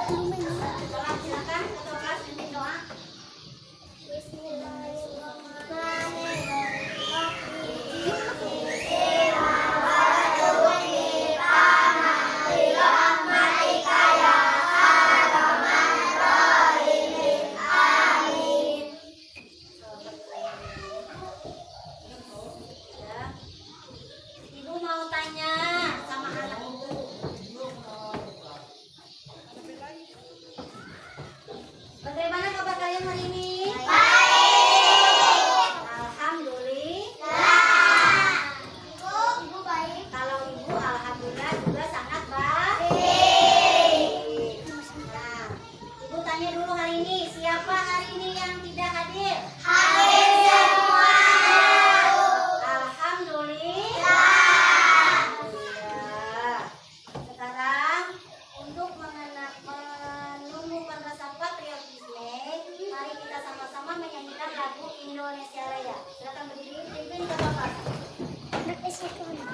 Silakan ketua kelas pimpin doa. Ibu mau tanya sama anak ibu. Bagaimana kabar kalian hari ini? Baik. Alhamdulillah. Ibu baik. Kalau ibu alhamdulillah juga sangat baik. Nah, ibu tanya dulu hari ini, siapa hari ini yang tidak hadir? Hadir semua. Alhamdulillah. Sekarang untuk menumbuhkan rasa patriotisme, mari kita sama-sama menyanyikan lagu Indonesia Raya. Silakan berdiri, pimpin ke bapak. 1, 2, 3.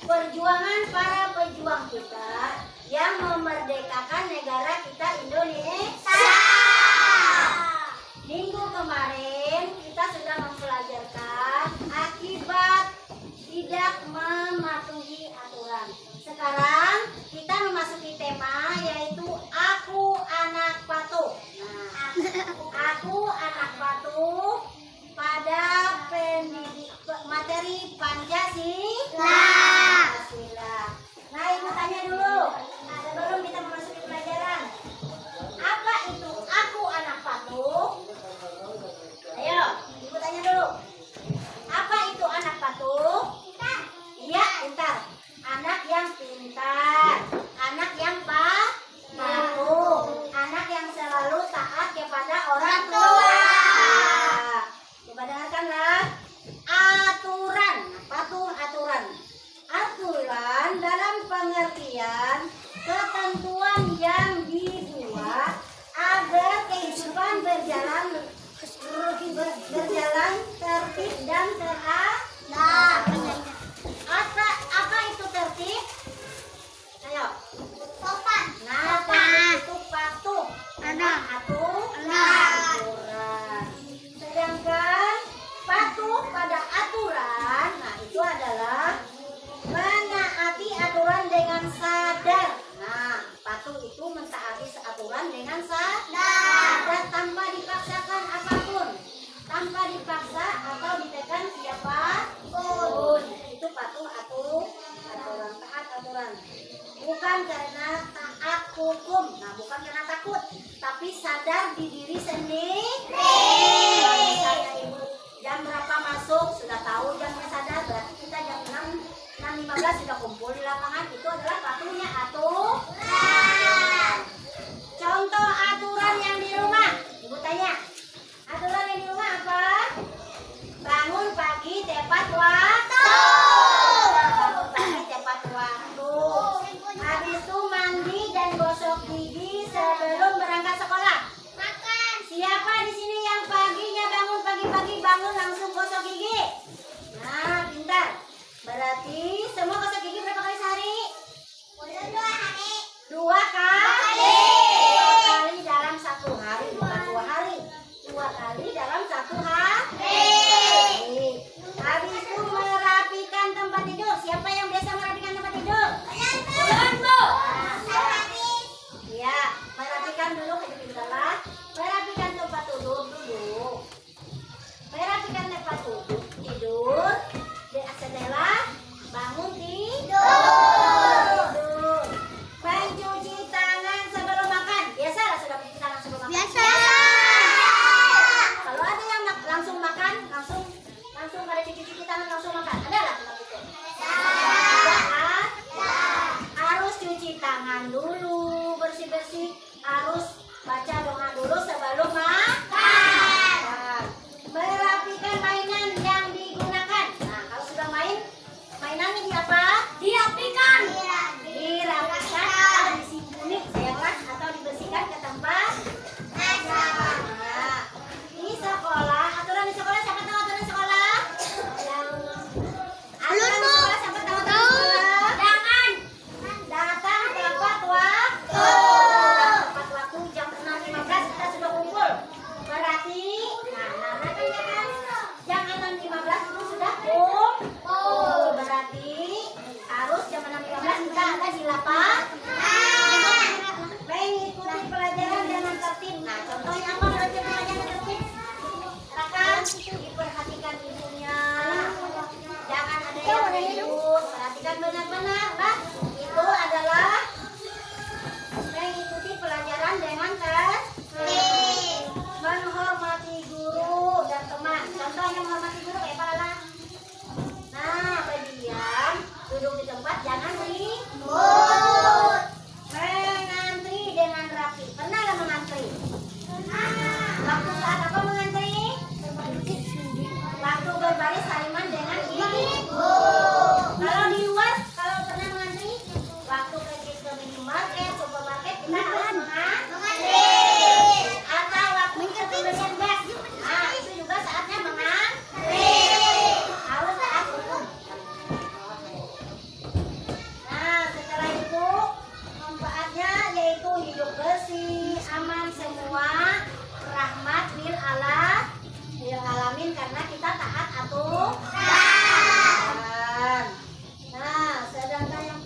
Perjuangan para pejuang kita yang memerdekakan negara kita Indonesia. Minggu kemarin kita sudah mempelajarkan akibat tidak mematuhi aturan. Sekarang kita memasuki tema yaitu aku anak patuh. Nah, aku anak patuh pada materi Pancasila. Nah, ibu tanya dulu sebelum kita memasuki pelajaran. Apa itu aku anak patuh? Ayo, ibu tanya dulu. Apa itu anak patuh? Iya, pintar. Anak yang pintar, anak yang patuh, anak yang selalu taat kepada orang tua. Coba dengarkanlah. Aturan, patuh aturan. Aturan dalam pengertian ketentuan yang dibuat agar kehidupan berjalan tertib dan teradil. Apa itu tertib? Ayo. Sopan. itu mentaati aturan dengan sadar tanpa dipaksakan apapun, tanpa dipaksa atau ditekan siapapun. Itu patuh aturan, taat aturan. Bukan karena taat hukum, nah bukan karena takut, tapi sadar di diri sendiri. Misalnya ibu jam berapa masuk, sudah tahu jamnya sadar, berarti kita jam 6.15 sudah kumpul di lapangan, itu adalah patuhnya aturan. Contoh aturan yang di rumah, ibu tanya, aturan yang di rumah apa? Bangun pagi tepat waktu. Bangun pagi tepat waktu. Habis itu mandi dan gosok gigi sebelum berangkat sekolah. Makan. Siapa di sini yang paginya bangun pagi-pagi bangun langsung gosok gigi? Nah, pintar. Berarti semua gosok gigi berapa kali sehari? 2 hari. 2 kali. 2 kali dalam 1 hari, bukan 2 hari. 2 kali dalam 1 hari. Habis itu merapikan tempat tidur. Siapa yang biasa merapikan tempat tidur? Ya, merapikan dulu kebetulan. Merapikan tempat tidur dulu. Merapikan tempat tidur. Setelah bangun tidur. Mencuci tangan sebelum makan. Biasalah sudah mencuci tangan sebelum makan. Biasa. Kalau ada yang langsung makan, langsung pada cuci tangan langsung makan. Ada lah tempat itu. Harus cuci tangan dulu, bersih-bersih. Harus baca doa dulu sebelum makan. Merapikan mainan yang digunakan. Nah, kalau sudah mainannya di apa? Dirapikan. Dirapikan atau disimpuni, atau dibersihkan ke tempat. Nah, di sekolah, aturan di sekolah, siapa tahu aturan sekolah? Aturan di sekolah, siapa tahu aturan sekolah? Datang tepat waktu. Tepat waktu jam 6.15 kita sudah kumpul. Berarti, jam 6.15 itu sudah kumpul. Berarti harus jam 6.15 kita ada di lapangan. Mengikuti pelajaran dengan tertib. Nah, contohnya apa belajar pelajaran dengan tertib? Silakan diperhatikan ibunya. Jangan ada yang ribut. Perhatikan benar-benar, Pak. Itu adalah mengikuti pelajaran dengan tertib. Menghormati guru dan teman. Contohnya menghormati guru kayak apa, Lala? Nah, berdiam, duduk di tempat, jangan ribut. Mengantri dengan rapi. Pernah nggak mengantri? Waktu saat apa mengantri? Waktu berbaris salaman dengan ibu. Kalau di luar, kalau pernah mengantri, waktu pergi ke minimarket, supermarket, kita harus mengantri. Atau waktu ke pembelian gas, nah itu juga saatnya mengantri. Harus taat hukum. Nah, setelah itu manfaatnya yaitu hidup bersih, aman semua, rahmat lil alamin karena kita taat aturan. Nah, sedangkan yang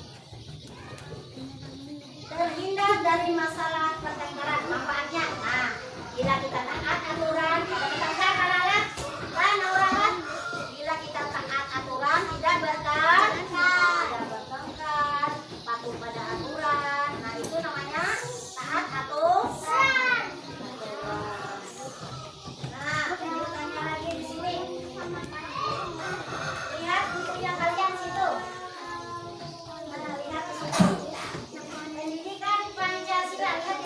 terhindar dari masalah pertengkaran, manfaatnya. Nah, bila kita taat aturan, kalau kita bila kita taat aturan tidak bertengkar, patuh pada aturan. Nah, itu namanya taat aturan. Nah, ibu tanya lagi di sini. Lihat bukunya kalian situ. Mana lihat di situ. Pendidikan Pancasila, lihat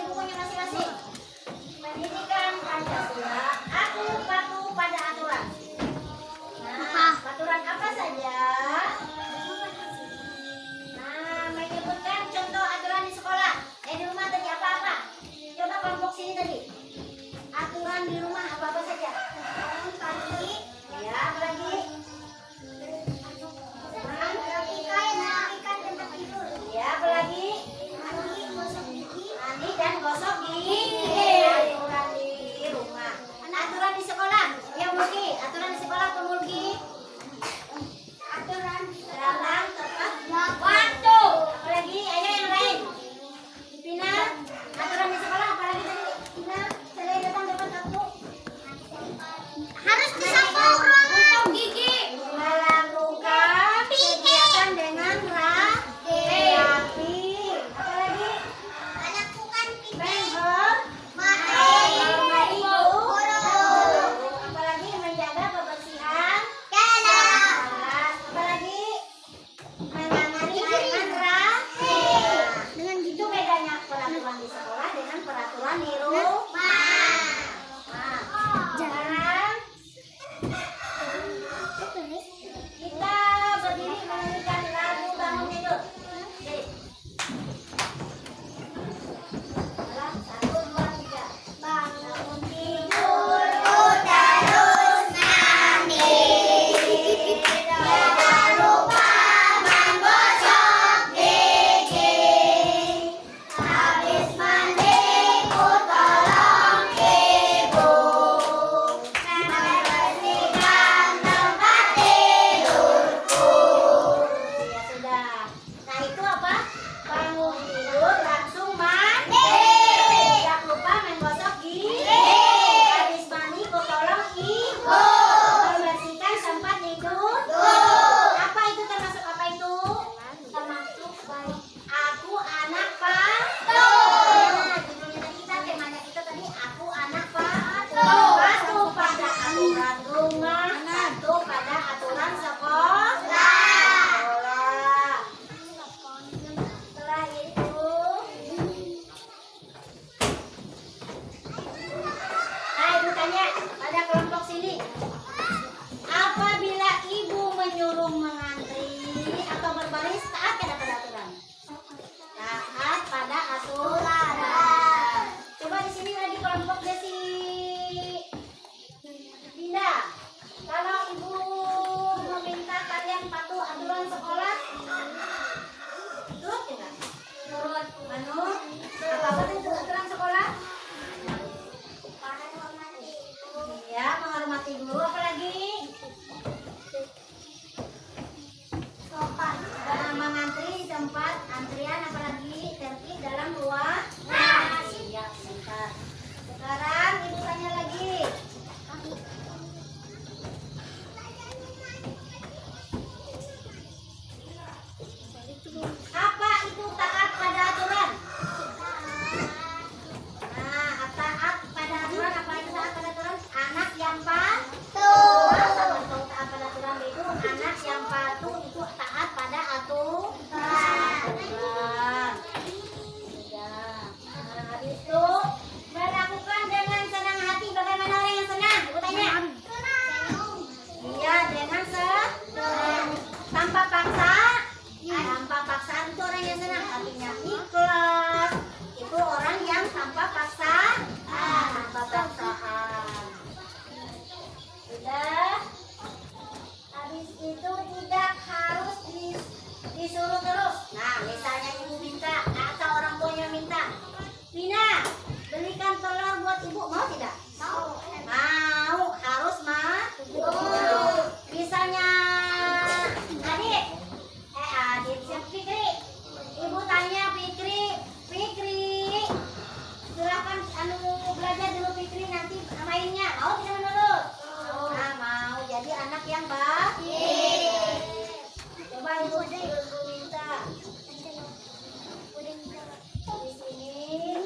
Habis itu melakukan dengan senang hati. Bagaimana orang yang senang? Ibu tanya. Iya, dengan tanpa paksa. Tanpa paksaan itu orang yang senang. Artinya ikhlas. Itu orang yang tanpa paksa. Tanpa paksaan. Sudah. Habis itu tidak harus disuruh terus. Nah, misalnya ibu minta atau orang tuanya minta, Vina, belikan telur buat ibu, mau tidak? Mau, harus mau. Misalnya Adit, siapa Fikri? Ibu tanya Fikri, silakan belajar dulu Fikri, nanti mainnya. Mau tidak menurut? Nah, mau. Jadi anak yang baik. Coba ibu minta. Di sini.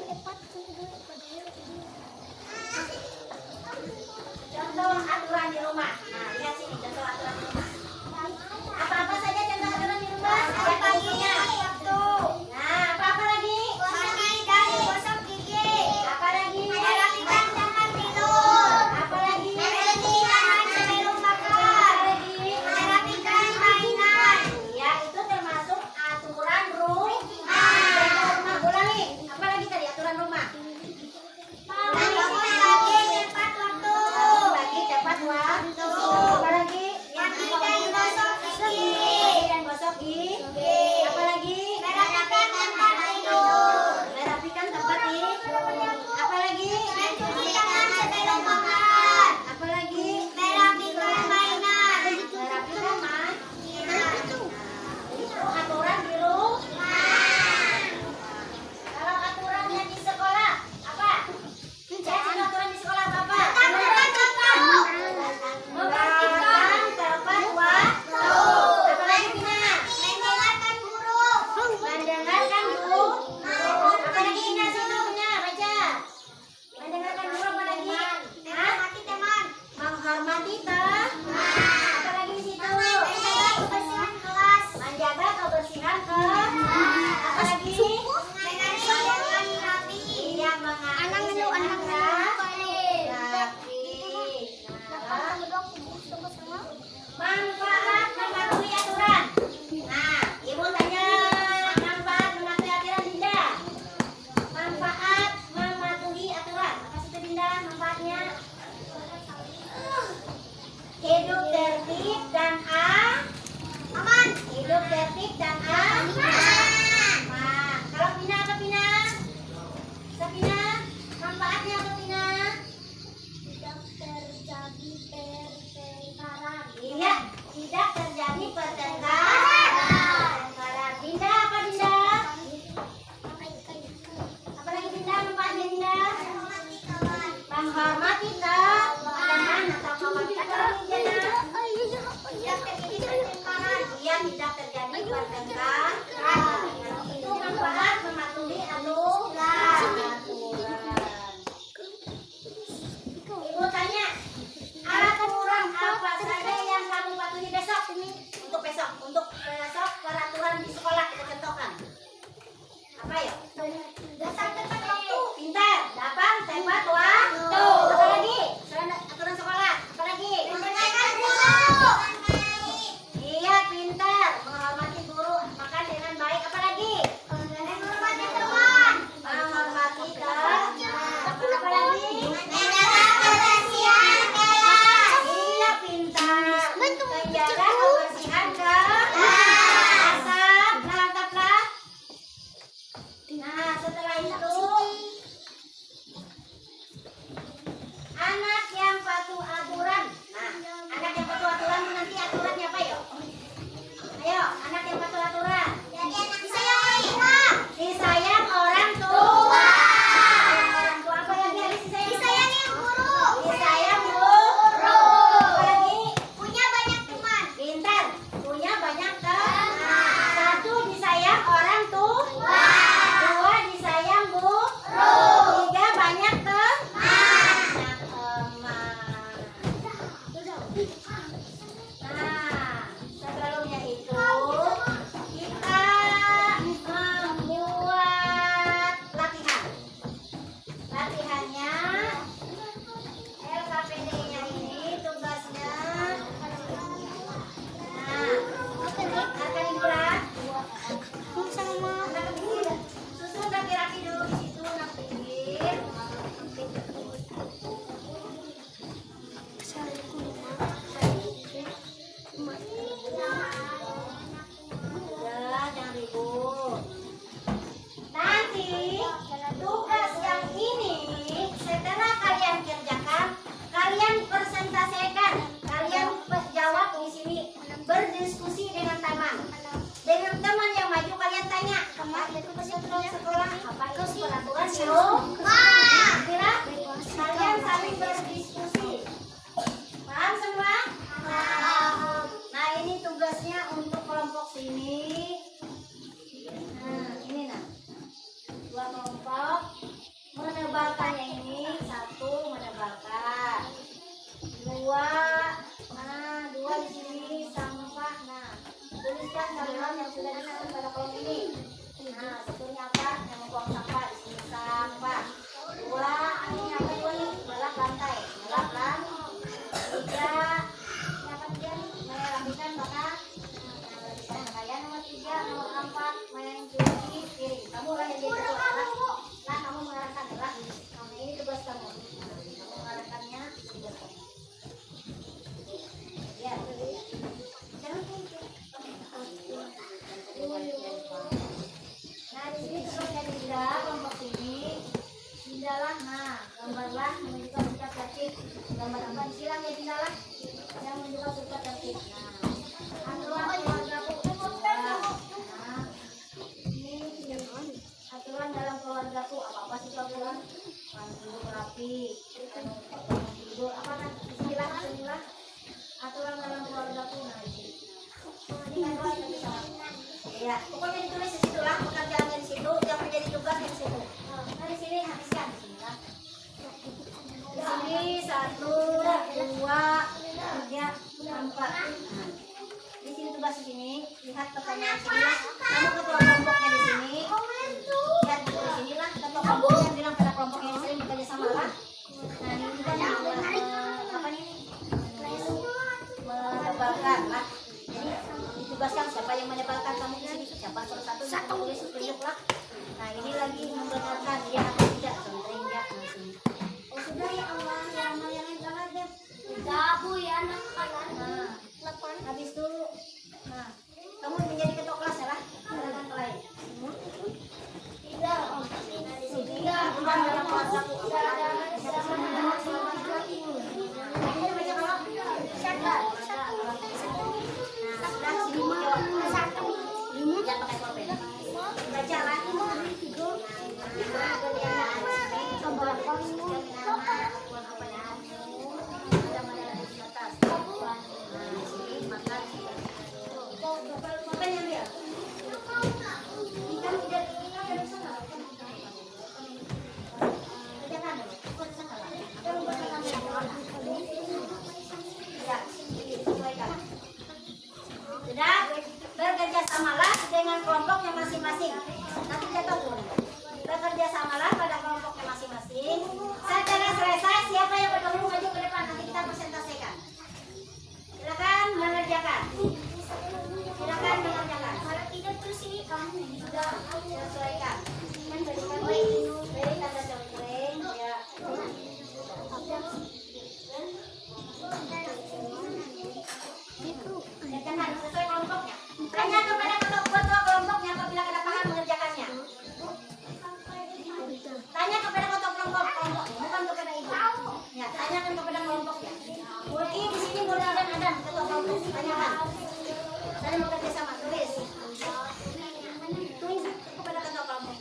Contoh aturan di rumah. Nah, lihat sini contoh aturan di rumah. Apa-apa saja contoh aturan di rumah? Ada paginya. Nah, apa lagi? Gosok gigi. Apa lagi? Rapikan tangan tidur. Apa lagi? Mencuci tangan sebelum makan. Apa lagi? Merapikan mainan. Ya, itu termasuk aturan rumah. Ulangi. Apa lagi tadi aturan rumah? Bangun pagi tepat waktu. Pagi tepat waktu. Apa lagi? Mandi dan gosok gigi. Apa lagi? Merapikan tempat tidur. Merapikan tempat tidur. Apa lagi? Mencuci tangan sebelum makan. Apa lagi? Merapikan mainan. Merapikan mainan. Itu aturan di rumah. Kalau aturannya di sekolah apa? Aturan di sekolah apa? Memperhatikan tepat waktu. Apa lagi Vina? Mendengarkan guru. Mendengarkan guru. Apa lagi Vina situ Vina baca? Mendengarkan guru apa lagi? Menghormati teman. Menghormati teman. Apa lagi di situ? Menjaga kebersihan kelas. Menjaga kebersihan kelas. Apa lagi? Mengajarkan rapi. Iya, mengajarkan manfaat mematuhi aturan. Nah, ibu tanya manfaat mematuhi aturan Dinda. Manfaat mematuhi aturan. Apa sih itu Dinda manfaatnya? Hidup tertib dan aman. Hidup tertib dan aman. Nah, kalau Pina apa Pina? Sapina, manfaatnya apa Pina? Tidak terjadi pertengkaran. Iya, tidak terjadi pertengkaran. Dinda apa Dinda? Apa lagi Dinda manfaatnya Dinda? Menghormati teman atau kawan-kawan Dinda. Iya, tidak terjadi pertengkaran. Itu manfaat mematuhi aturan. Ibu tanya, aturan apa saja yang kamu patuhi besok ini? Untuk besok peraturan di sekolah kita contohkan. Apa ya? Datang tepat waktu. Pintar, datang tepat waktu. Apa lagi? Aturan sekolah. Apa lagi? Mendengarkan guru. Iya, pintar. Menghormati guru. Makan dengan baik. Apa lagi? Menghormati teman. Menghormati teman. Apa lagi? Menjaga kebersihan kelas. Iya, pintar. Menjaga kebersihan kelas. Asap, angkatlah. Nah, setelah itu Kira kalian saling berdiskusi. Paham semua? Nah, ini tugasnya untuk kelompok sini. Nah, ini nah. Dua kelompok menebalkan yang ini. Satu menebalkan. Dua di sini sampah. Nah, tuliskan kalimat yang sudah disusun pada kolom ini. Nah, satunya apa? Yang membuang sampah di sini sampah. Dua, ini apa dua nih? Melap lantai. Melap lantai. Tiga, ini apa tiga nih? Merapikan maka. Merapikan pakaian. Nomor tiga, nomor empat, mencuci piring. Kamu lah yang jadi ketua. Nah, kamu mengarahkan lah. Nah, ini tugas kamu. Kamu mengarahkannya tugas kamu. Ya. Nah, di sini tugasnya Dinda, kelompok sini. Dindalah, nah, gambarlah menunjukkan sikap tertib. Gambar apa? Disilang ya Dindalah. Yang menunjukkan sikap tertib. Nah, aturan keluargaku. Nah, ini aturan dalam keluargaku. Apa sih aturan? Tidur rapi. Tidur apa kan? Bismillah. Aturan dalam keluargaku. Nah, ini. Ya, pokoknya ditulis di situ lah, pekerjaannya di situ, yang menjadi tugasnya di situ. Nah, di sini habiskan di sini lah. Di sini 1, 2, 3, 4. Nah, di sini tugas di sini. Lihat pertanyaan sini lah. Kamu ketua kelompoknya di sini. Lihat di sini lah. Ketua kelompoknya bilang pada kelompoknya yang sering bekerja sama lah. Nah, ini kan apa nih? Menebalkan lah. Jadi ditugaskan siapa yang menyebalkan kamu di sini, siapa salah satu yang tulis tunjuk lah. Nah, ini lagi membenarkan ya atau tidak, conteng ya langsung. Oh sudah ya Allah, yang lain jangan deh. Tidak Bu ya anak kanan. Nah, habis dulu. Nah, kamu menjadi ketua kelas ya lah. Silakan lain. Tidak. Nah, di sini aturan dalam kelas aku. Jangan pakai pulpen. Baca lah. Sudah bekerja samalah dengan kelompoknya masing-masing. Nanti jatuh dulu. Bekerja samalah pada kelompoknya masing-masing. Setelah selesai, siapa yang bertemu maju ke depan, nanti kita presentasikan. Silakan mengerjakan. Silakan mengerjakan. Kalau tidak terus ini kamu sudah sesuaikan. Kan berikan beri tanda contohnya. Ya. Jangan sesuai kelompoknya. Tanya kepada ketua kelompoknya apabila ada paham mengerjakannya. Tanya kepada ketua kelompoknya, bukan kepada ibu. Ya, tanyakan kepada kelompoknya. Mulki di sini Mulki dan Adam ketua kelompok. Tanyakan. Saling bekerja sama, tulis. Tulis kepada ketua kelompok.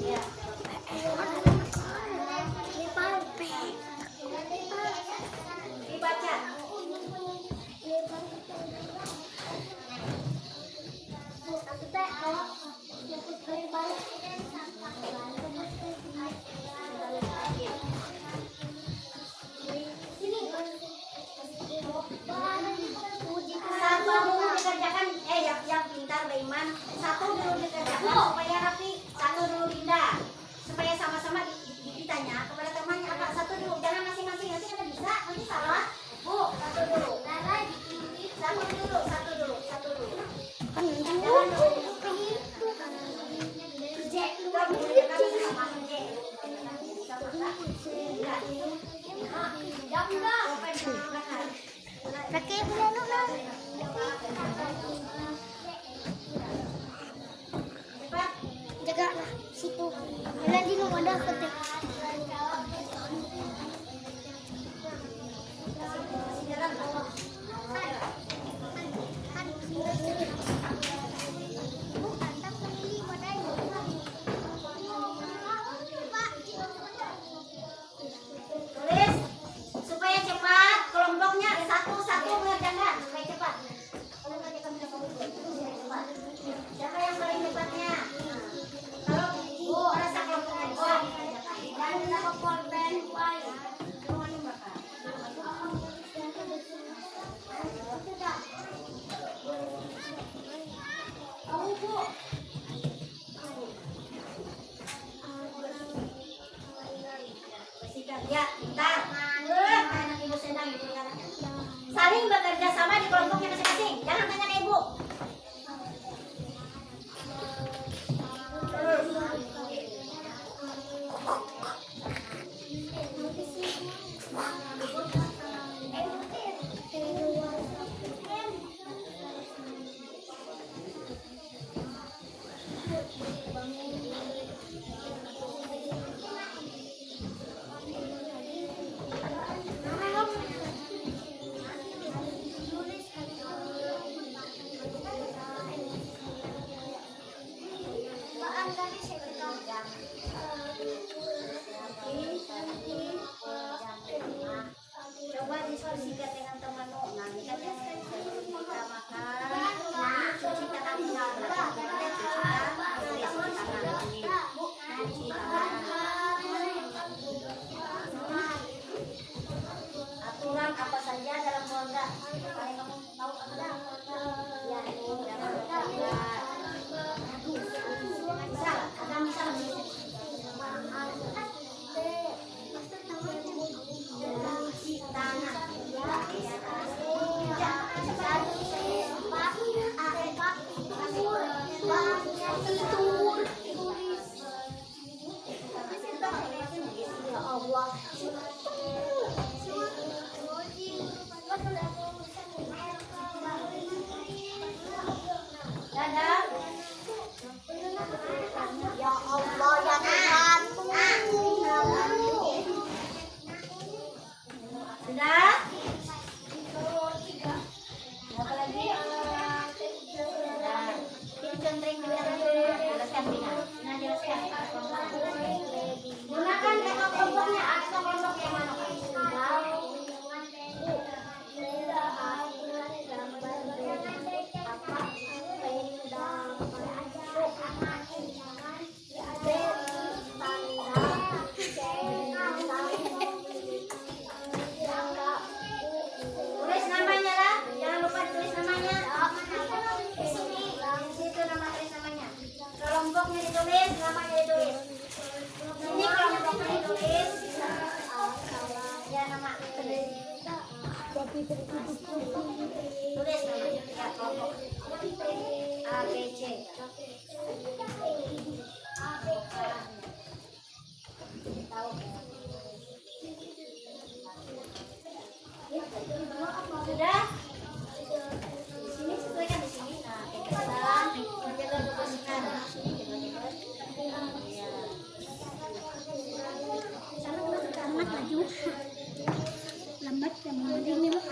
Ya. Dibaca. Satu dulu dikerjakan, yang pintar Baiman. Satu dulu dikerjakan supaya rapi. Satu dulu Dinda. Supaya sama-sama ditanya kepada temannya apa. Satu dulu, jangan masing-masing, nanti kita bisa, nanti salah. Bu, satu dulu. Satu dulu. Jangan dulu. Pakai belanu lah. Cepat. kelompok A, B, C. Tahu. Sudah? Di sini sesuaikan di sini. Nah, pegang, menjaga kebersihan. Iya. Lambat laju. Lambat yang mau ini mah.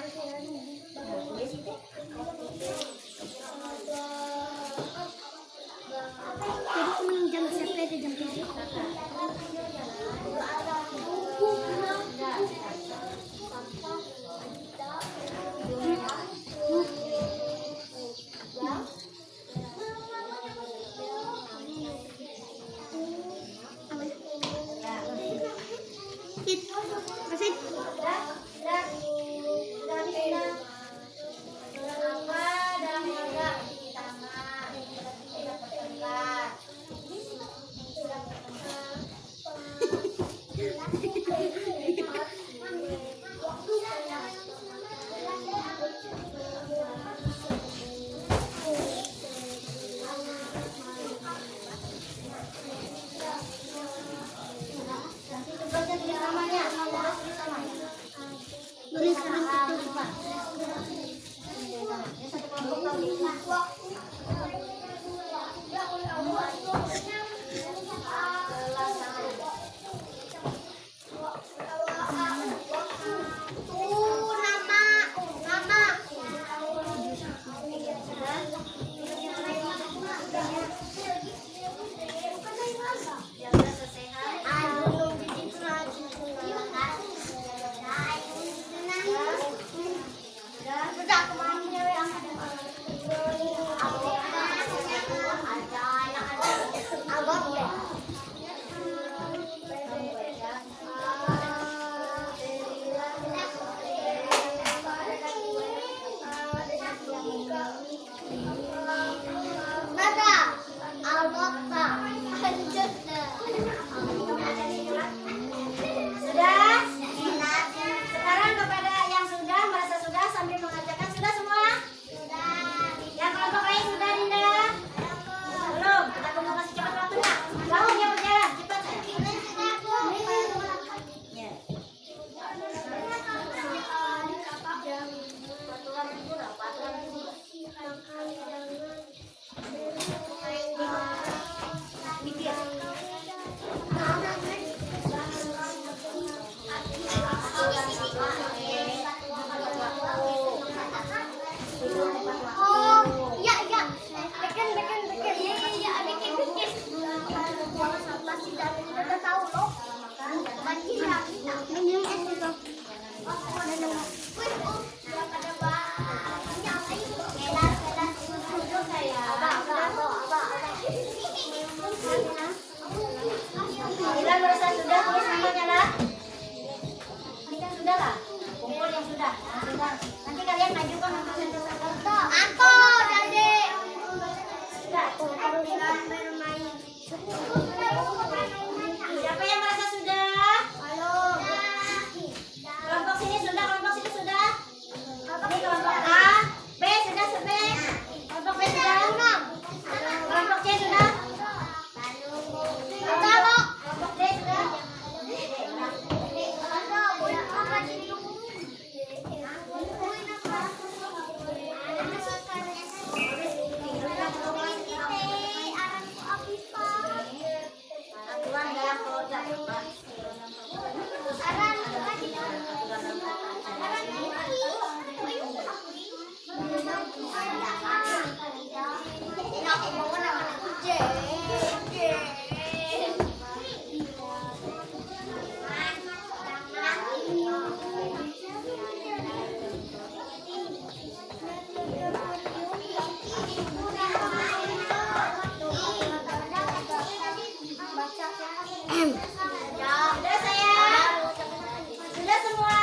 Jadi ini jam siapa itu jam 7? Masih. Sudah habis sudah. Apa dalam olahraga cuci tangan, tidak bertengkar. Nanti tugasnya tulis namanya, tulis namanya. Tulis sekarang itu. Ya, satu kelompok tahu lima. Sudah? Sekarang kepada yang sudah merasa sudah sambil mengatakan sudah semua? Sudah. Yang kelompok lain sudah, Dinda? Belum. Kita tunggu kasih cepat waktunya. Bangun ya berjalan cepat. Ya. Patulan itu lah, patulan itu. Mikir. Oh, iya iya. Bikin. Iya, bikin. Pasti udah tahu loh. Minum es itu. Bila merasa sudah, tulis namanya lah. Ini kan sudah lah. Kumpul yang sudah. Yang sudah. Nanti kalian majukan untuk satu-satu. Aku jadi. Sudah. Siapa yang merasa sudah? Kelompok sini sudah, kelompok sini sudah. Ini kelompok A, B sudah sebel. Kelompok B sudah. Kelompok C sudah. Kelompok D sudah. Aturan dalam produk, Pak. Sudah sayang? Sudah semua?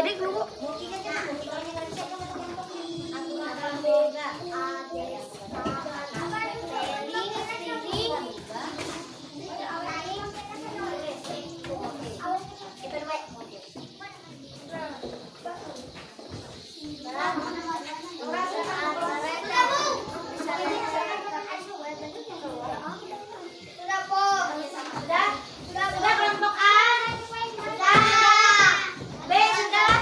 Jadi dulu. Sudah kelompok A. Sudah. B sudah.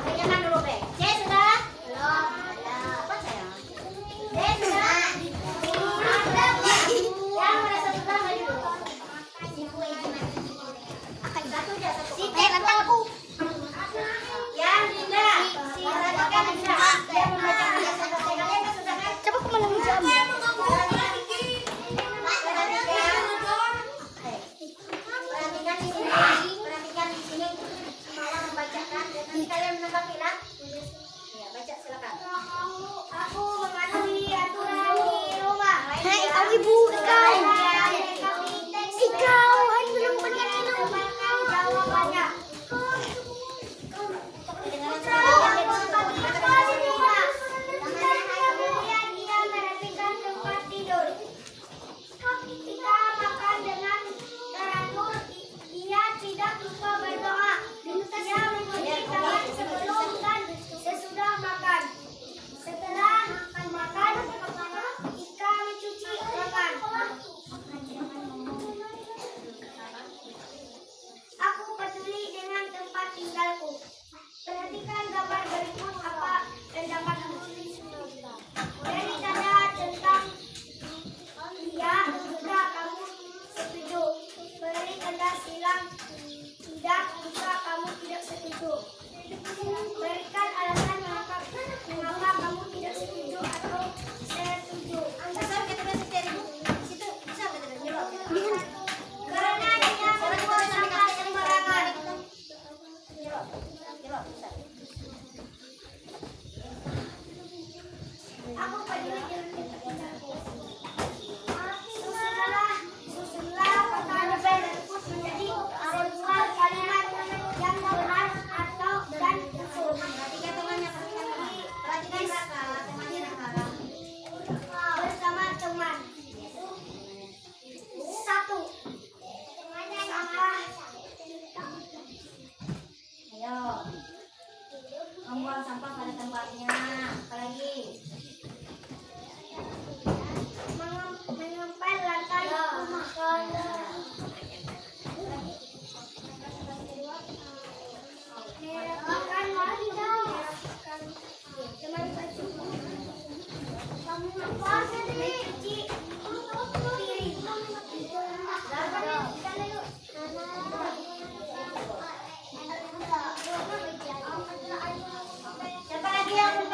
Bacakan dulu B. C sudah? Belum. Apa sayang? D sudah? Yang merasa sudah maju dulu. Satu aja, satu. Yang Dinda. Perhatikan Dinda. Dia membaca kalian sudah kan? Coba aku menang jam. Perhatikan di sini. Perhatikan di sini. Malah membacakan. Nanti kalian menebak hilang. Ya, baca silakan. Aku mematuhi aturan di rumah. Hai, kau ibu, kau. Kau hanya belum pernah minum. Jawabannya. Kemudian dia merapikan tempat tidur. Ketika makan dengan teratur, dia tidak lupa berdoa. Dia mencuci tangan sebelum dan sesudah makan. Setelah makan, Ika mencuci tangan. Aku peduli dengan tempat tinggalku. Perhatikan gambar berikut apa yang dapat beri tanda tentang iya jika kamu setuju. Beri tanda silang tidak jika kamu tidak setuju. Berikan alasan mengapa kamu tidak setuju atau setuju. Karena dia membuang sampah sembarangan. Aku peduli dengan tempat tinggalku. Susunlah kata berikut menjadi sebuah kalimat yang benar atau dan usul. Perhatikan temannya, perhatikan kakak. Bersama teman. 1. Sampah. Ayo. Membuang sampah pada tempatnya. Apalagi? Mengempel lantai rumah. Merapikan teman baju. Mencuci piring. Siapa lagi yang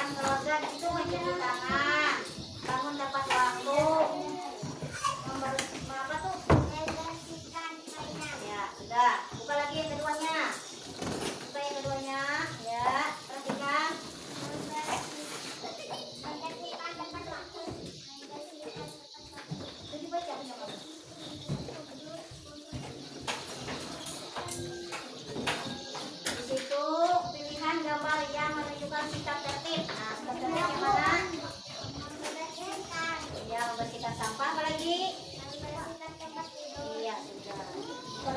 kebersihan keluarga itu mencuci tangan, bangun tepat waktu, apa tuh? Ya sudah, buka lagi yang keduanya, buka yang keduanya, ya perhatikan. Jadi baca punya kamu. Di situ pilihan gambar yang menunjukkan sikap tertib. Nah, sikap tertib yang mana? Ya, membersihkan sampah. Apa lagi? Iya, sudah. Apa lagi? Apa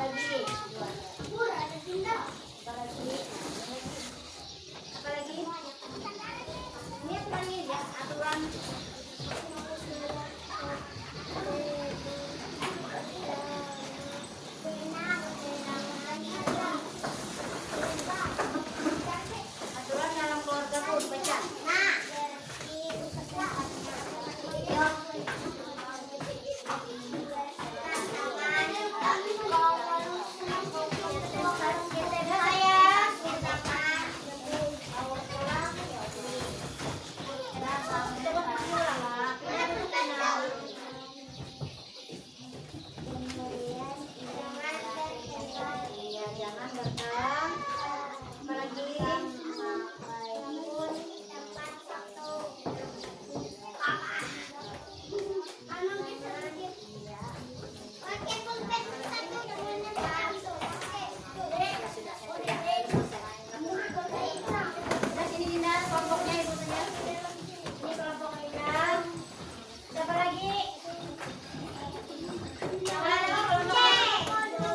lagi? Apa lagi? Ini apa lagi ya? Aturan. Aturan dalam keluarga pun baca. Nah. Jangan datang. Apalagi nah, sini Dinda, kelompoknya ibu saja. Ini kelompok Dinda. Siapa lagi? Yang mana kelompoknya?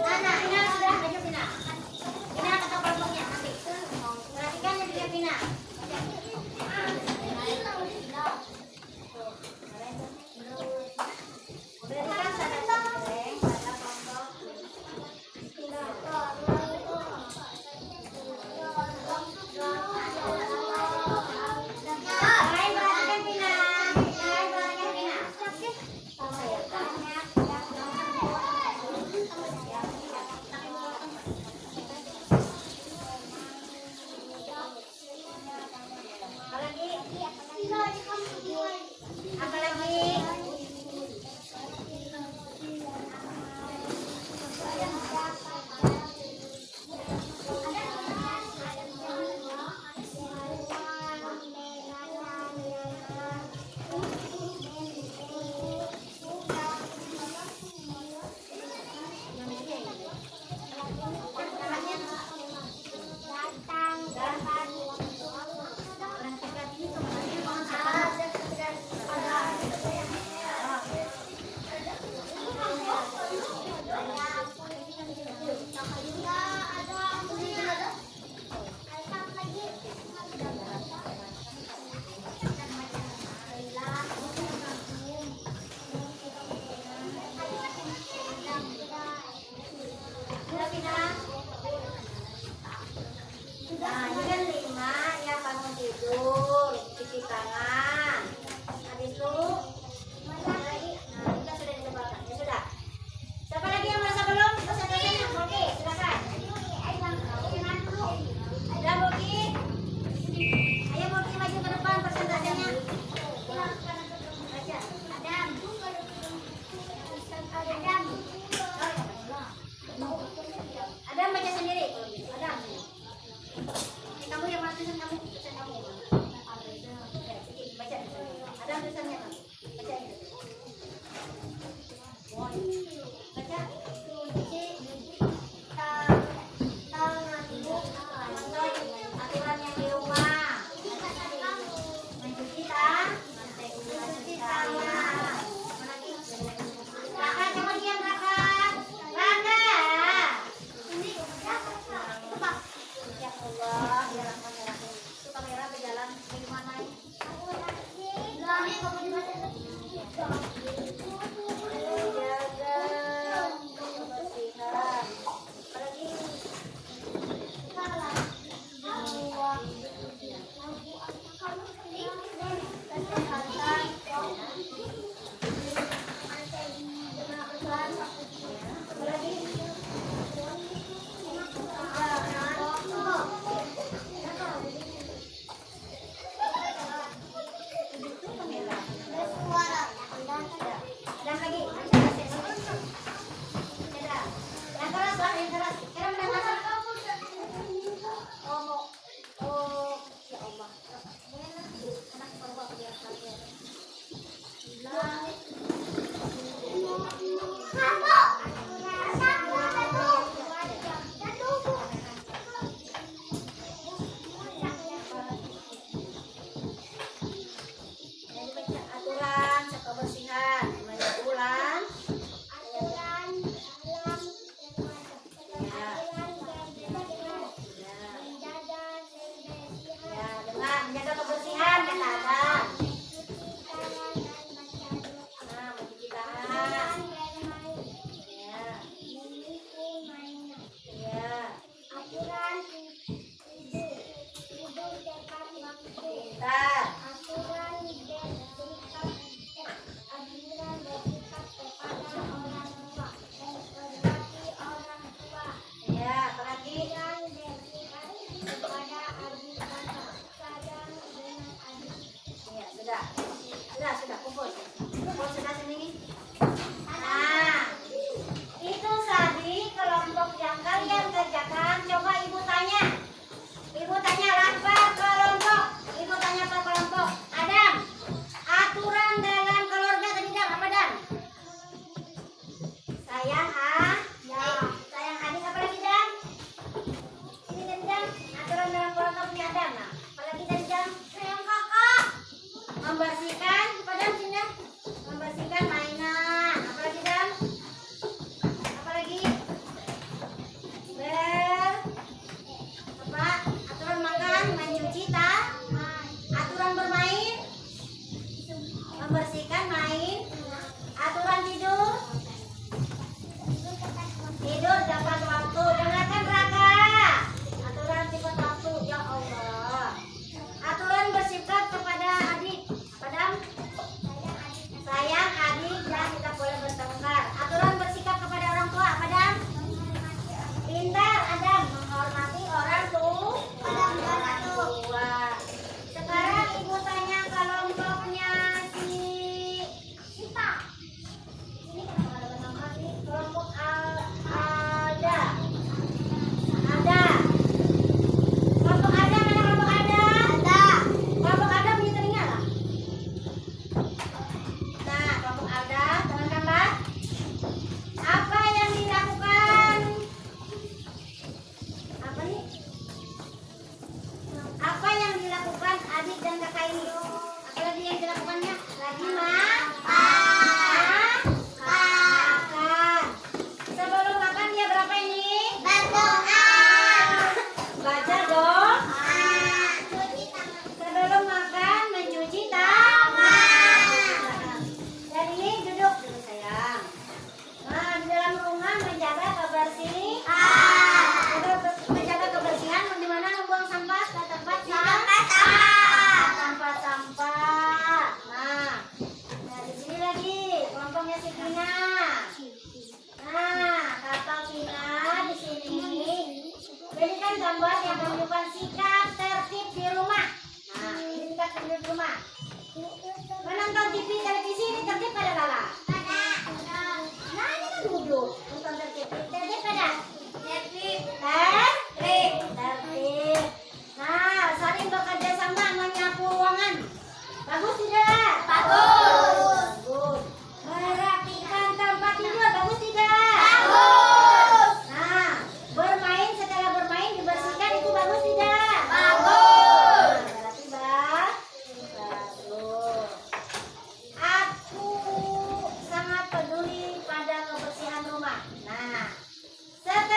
Nah, Dina sudah aja Dina. Dina kata kelompoknya nanti. Perhatikan ya dia Dina. Berikan sana goreng pada kelompok. Hai, perhatikan Dina. Hai, perhatikan Dina. Sama ya, Kak. Apalagi? Sudah Dina? Nah, ini kan 5 ya, bangun tidur, cuci tangan. Habis itu mana lagi? Nah, kita sudah dicobakan. Ya sudah. Siapa lagi yang merasa belum? Dosen-dosennya, Boki, silakan. Sudah Boki? Ayo Boki maju ke depan persentasenya. Baca. Adam baca sendiri. Adam. Kamu yang mana tulisan kamu? Tulisan kamu. Baca. Adam tulisannya. Baca. Baca. Aturan yang di rumah. Mencuci tangan. Kakak, kamu diam kakak. Kakak. Ya Allah, ya Rahman ya Rahim. Itu kamera berjalan dari mana ini? Jaga kebersihan. Apalagi? Apalagi? Aturan kebersihan, ulang. Ya, dengan menjaga kebersihan kata Adam. Nah, mencuci tangan. Ya, ya. Pintar. Ya, apalagi? Ya, sudah, kumpul sudah sini. Nah, itu tadi kelompok yang kalian kerjakan. Coba ibu tanya lapar kelompok. Ibu tanya per kelompok. Adam, aturan dalam keluarga tadi Dam, apa Dam? Sayang sayang adik, apa lagi Dam? Ini tadi Dam, aturan dalam keluarga punya Adam. Nah, apalagi tadi Dam? Sayang kakak. Membersihkan, apa Dam sini? Membersihkan mainan. Apalagi Dam? Apalagi? Aturan makan, mencuci aturan bermain, membersihkan main, aturan tidur tepat waktu. Dengarkan Raka, aturan tepat waktu. Ya Allah, aturan bersikap kepada adik, Padam sayang adik dan tidak boleh bertengkar. Aturan bersikap kepada orang tua, Padam pintar. Adam, menghormati orang tua. Sekarang ibu tanya kelompoknya Sipa. Ini kenapa ada nama sih? Kelompok Ada. Kelompok Ada, mana kelompok Ada? Kelompok Ada punya telinga lah. Nah, kelompok Ada, dengarkanlah. Apa yang dilakukan? Apa yang dilakukan adik dan kakak ini? Apalagi yang dilakukannya? Lagi makan. Sebelum makan dia berapa ini? Berdoa. Baca dong. Sebelum makan mencuci tangan. Dan ini duduk dulu sayang. Nah, di dalam rumah menjaga kebersihan. Menjaga kebersihan di mana membuang sampah ke tempat sampah. Nah, di sini lagi kelompoknya si Tina. Nah, kata Tina di sini. Ini kan gambar yang menunjukkan sikap tertib di rumah. Nah, ini sikap tertib di rumah. Menonton TV televisi ini tertib pada Lala. Nah, ini kan duduk nonton tertib pada tertib. Nah, saling bekerja sama menyapu ruangan. Bagus tidak? Bagus. Merapikan tempat tidur. Bagus tidak? Bagus. Nah, bermain setelah bermain dibersihkan itu bagus tidak? Bagus. Berarti bagus. Aku sangat peduli pada kebersihan rumah. Nah, setelah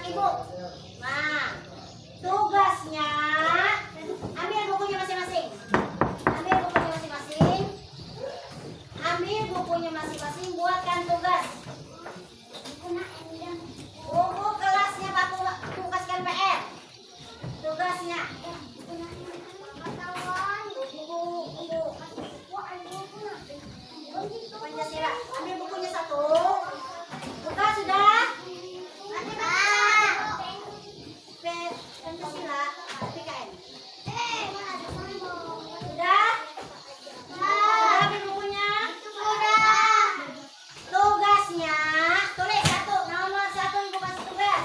ibu. Nah, tugasnya ambil bukunya masing-masing. Ambil bukunya masing-masing. Ambil bukunya masing-masing, buatkan tugas. Buku kelasnya Pak kasihkan PR. Tugasnya. Pancasila. Ambil bukunya satu. Buka sudah? Pancasila. PKN. Sudah? Sudah ambil bukunya? Tugasnya. Tulis satu. Nomor satu ibu kasih tugas.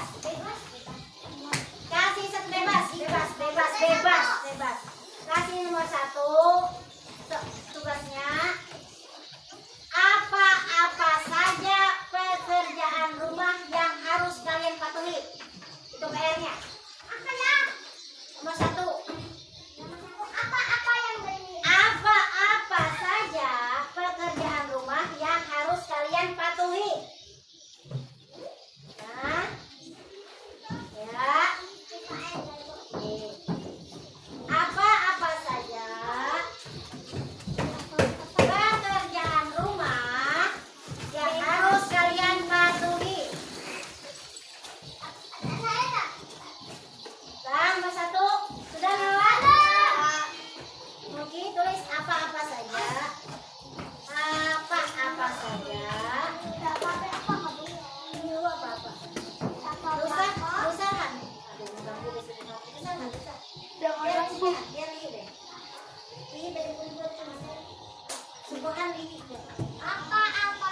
Kasih satu bebas. Bebas. Kasih nomor satu. Tugasnya. Apa-apa saja pekerjaan rumah yang harus kalian patuhi. Itu PR-nya. Nomor satu. Apa-apa saja pekerjaan rumah yang harus kalian patuhi. Nah, ya. Apa-apa saja pekerjaan rumah yang harus kalian patuhi. Nomor satu sudah lewat. Oke, tulis apa-apa saja. Apa-apa saja. Ini apa-apa. Rusahan. Aduh, ganggu di sini. Rusahan. Biar lagi deh. Ini dari buku Subhan ini. Apa-apa